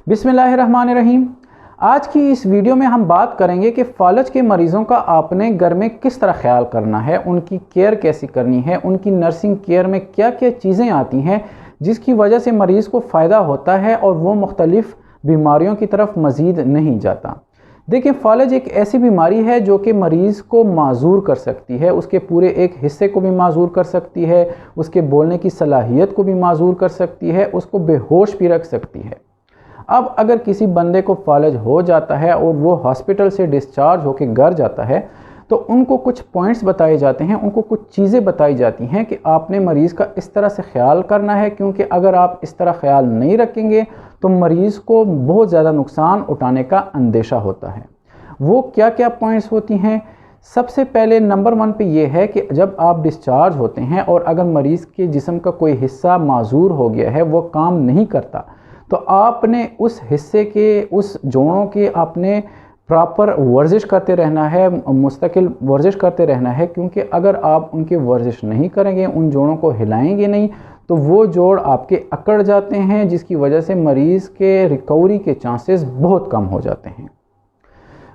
बिस्मिल्लाहिर्रहमानिर्रहीम। आज की इस वीडियो में हम बात करेंगे कि फ़ालज के मरीज़ों का आपने घर में किस तरह ख्याल करना है, उनकी केयर कैसी करनी है, उनकी नर्सिंग केयर में क्या क्या चीज़ें आती हैं जिसकी वजह से मरीज़ को फ़ायदा होता है और वो मुख्तलिफ़ बीमारियों की तरफ मज़ीद नहीं जाता। देखिए, फ़ालज एक ऐसी बीमारी है जो कि मरीज़ को माजूर कर सकती है, उसके पूरे एक हिस्से को भी माजूर कर सकती है, उसके बोलने की सलाहियत को भी माजूर कर सकती है, उसको बेहोश भी रख सकती है। अब अगर किसी बंदे को फ़ालज हो जाता है और वो हॉस्पिटल से डिस्चार्ज होकर घर जाता है तो उनको कुछ पॉइंट्स बताए जाते हैं, उनको कुछ चीज़ें बताई जाती हैं कि आपने मरीज़ का इस तरह से ख्याल करना है, क्योंकि अगर आप इस तरह ख्याल नहीं रखेंगे तो मरीज़ को बहुत ज़्यादा नुकसान उठाने का अंदेशा होता है। वो क्या क्या पॉइंट्स होती हैं? सबसे पहले नंबर 1 पे ये है कि जब आप डिस्चार्ज होते हैं और अगर मरीज़ के जिस्म का कोई हिस्सा माजूर हो गया है, वो काम नहीं करता, तो आपने उस हिस्से के, उस जोड़ों के आपने प्रॉपर वर्जिश करते रहना है, मुस्तकिल वर्जिश करते रहना है, क्योंकि अगर आप उनकी वर्जिश नहीं करेंगे, उन जोड़ों को हिलाएंगे नहीं, तो वो जोड़ आपके अकड़ जाते हैं, जिसकी वजह से मरीज़ के रिकवरी के चांसेस बहुत कम हो जाते हैं।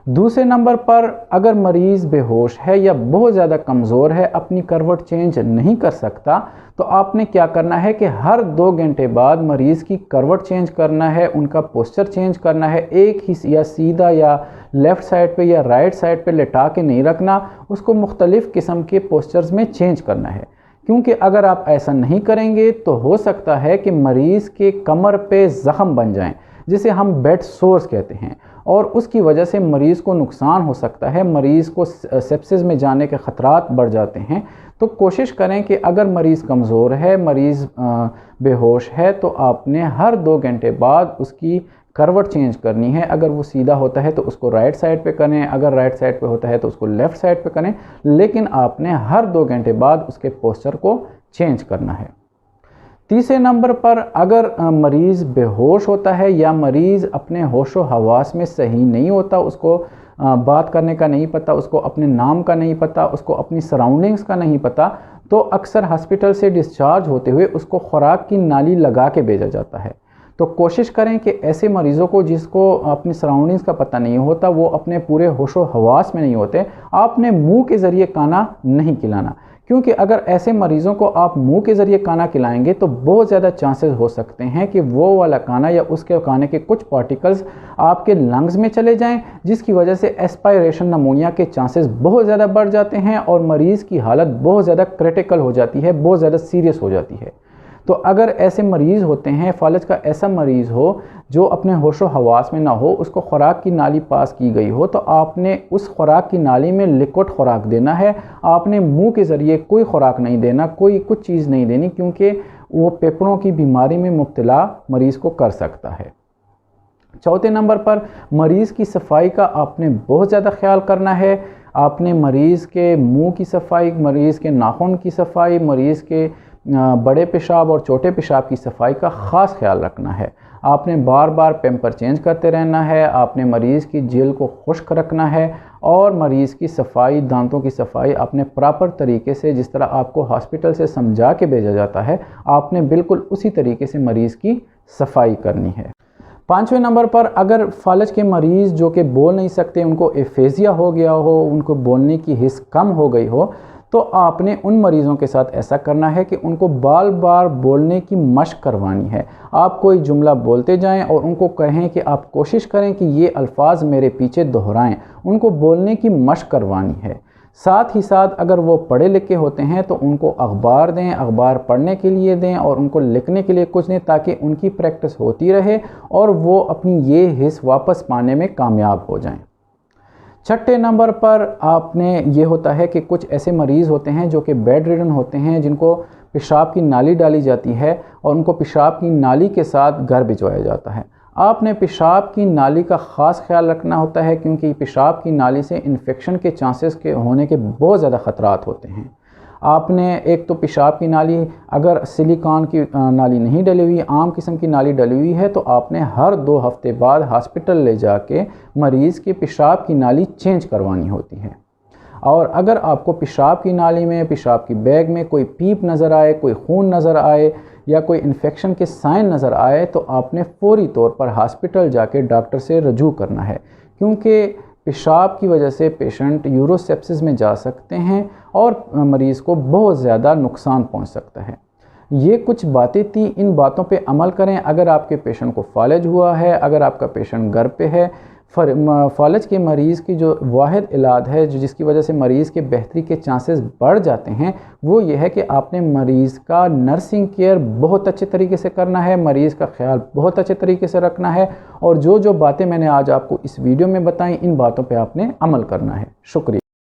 दूसरे नंबर पर अगर मरीज़ बेहोश है या बहुत ज़्यादा कमज़ोर है, अपनी करवट चेंज नहीं कर सकता, तो आपने क्या करना है कि हर 2 घंटे बाद मरीज़ की करवट चेंज करना है, उनका पोस्चर चेंज करना है। एक ही या सीधा या लेफ़्ट साइड पे या राइट साइड पे लेटा के नहीं रखना, उसको मुख्तलिफ़ किस्म के पोस्चर्स में चेंज करना है, क्योंकि अगर आप ऐसा नहीं करेंगे तो हो सकता है कि मरीज़ के कमर पे ज़ख़म बन जाएं, जिसे हम बेड सोर्स कहते हैं, और उसकी वजह से मरीज़ को नुकसान हो सकता है, मरीज़ को सेप्सिस में जाने के ख़तरात बढ़ जाते हैं। तो कोशिश करें कि अगर मरीज़ कमज़ोर है, मरीज़ बेहोश है, तो आपने हर 2 घंटे बाद उसकी करवट चेंज करनी है। अगर वो सीधा होता है तो उसको राइट साइड पे करें, अगर राइट साइड पे होता है तो उसको लेफ़्ट साइड पे करें, लेकिन आपने हर 2 घंटे बाद उसके पोस्चर को चेंज करना है। तीसरे नंबर पर अगर मरीज़ बेहोश होता है या मरीज़ अपने होशो हवास में सही नहीं होता, उसको बात करने का नहीं पता, उसको अपने नाम का नहीं पता, उसको अपनी सराउंडिंग्स का नहीं पता, तो अक्सर हॉस्पिटल से डिस्चार्ज होते हुए उसको खुराक की नाली लगा के भेजा जाता है। तो कोशिश करें कि ऐसे मरीज़ों को जिसको अपनी सराउंडिंग्स का पता नहीं होता, वो अपने पूरे होशो हवास में नहीं होते, आपने मुंह के ज़रिए खाना नहीं खिलाना, क्योंकि अगर ऐसे मरीज़ों को आप मुंह के ज़रिए खाना खिलाएंगे तो बहुत ज़्यादा चांसेस हो सकते हैं कि वो वाला खाना या उसके खाने के कुछ पार्टिकल्स आपके लंग्स में चले जाएं, जिसकी वजह से एस्पायरेशन नमूनिया के चांसेस बहुत ज़्यादा बढ़ जाते हैं और मरीज़ की हालत बहुत ज़्यादा क्रिटिकल हो जाती है, बहुत ज़्यादा सीरियस हो जाती है। तो अगर ऐसे मरीज़ होते हैं, फ़ालज का ऐसा मरीज़ हो जो अपने होशो हवास में ना हो, उसको खुराक की नाली पास की गई हो, तो आपने उस खुराक की नाली में लिक्विड खुराक देना है। आपने मुंह के ज़रिए कोई खुराक नहीं देना, कोई कुछ चीज़ नहीं देनी, क्योंकि वो फेफड़ों की बीमारी में मुब्तला मरीज़ को कर सकता है। चौथे नंबर पर मरीज़ की सफाई का आपने बहुत ज़्यादा ख्याल करना है। आपने मरीज़ के मुंह की सफाई, मरीज़ के नाखून की सफाई, मरीज़ के बड़े पेशाब और छोटे पेशाब की सफाई का ख़ास ख्याल रखना है। आपने बार बार पैम्पर चेंज करते रहना है, आपने मरीज़ की जेल को खुश्क रखना है, और मरीज़ की सफाई, दांतों की सफाई आपने प्रॉपर तरीके से, जिस तरह आपको हॉस्पिटल से समझा के भेजा जाता है, आपने बिल्कुल उसी तरीके से मरीज़ की सफाई करनी है। 5वें नंबर पर अगर फ़ालज के मरीज़ जो कि बोल नहीं सकते, उनको एफेजिया हो गया हो, उनको बोलने की हिस्स कम हो गई हो, तो आपने उन मरीज़ों के साथ ऐसा करना है कि उनको बार बार बोलने की मशक करवानी है। आप कोई जुमला बोलते जाएं और उनको कहें कि आप कोशिश करें कि ये अल्फाज मेरे पीछे दोहराएं, उनको बोलने की मशक करवानी है। साथ ही साथ अगर वो पढ़े लिखे होते हैं तो उनको अखबार दें, अखबार पढ़ने के लिए दें, और उनको लिखने के लिए कुछ दें, ताकि उनकी प्रैक्टिस होती रहे और वो अपनी ये हिस्स वापस पाने में कामयाब हो जाएं। 6ठे नंबर पर आपने ये होता है कि कुछ ऐसे मरीज़ होते हैं जो कि बेड रिडन होते हैं, जिनको पेशाब की नाली डाली जाती है और उनको पेशाब की नाली के साथ घर भिजवाया जाता है। आपने पेशाब की नाली का ख़ास ख्याल रखना होता है, क्योंकि पेशाब की नाली से इन्फेक्शन के चांसेस के होने के बहुत ज़्यादा ख़तरात होते हैं। आपने एक तो पेशाब की नाली, अगर सिलिकॉन की नाली नहीं डली हुई, आम किस्म की नाली डली हुई है, तो आपने हर 2 हफ्ते बाद हॉस्पिटल ले जाके मरीज़ के पेशाब की नाली चेंज करवानी होती है। और अगर आपको पेशाब की नाली में, पेशाब की बैग में कोई पीप नज़र आए, कोई खून नज़र आए, या कोई इन्फेक्शन के साइन नज़र आए तो आपने फ़ौरी तौर पर हॉस्पिटल जाके डॉक्टर से रजू करना है, क्योंकि पेशाब की वजह से पेशेंट यूरोसेप्सिस में जा सकते हैं और मरीज़ को बहुत ज़्यादा नुकसान पहुंच सकता है। ये कुछ बातें थी, इन बातों पे अमल करें। अगर आपके पेशेंट को फालज हुआ है, अगर आपका पेशेंट घर पे है, फालज के मरीज़ की जो वाहिद इलाज है जो जिसकी वजह से मरीज़ के बेहतरी के चांसेस बढ़ जाते हैं, वो ये है कि आपने मरीज़ का नर्सिंग केयर बहुत अच्छे तरीके से करना है, मरीज़ का ख्याल बहुत अच्छे तरीके से रखना है, और जो जो बातें मैंने आज आपको इस वीडियो में बताई इन बातों पे आपने अमल करना है। शुक्रिया।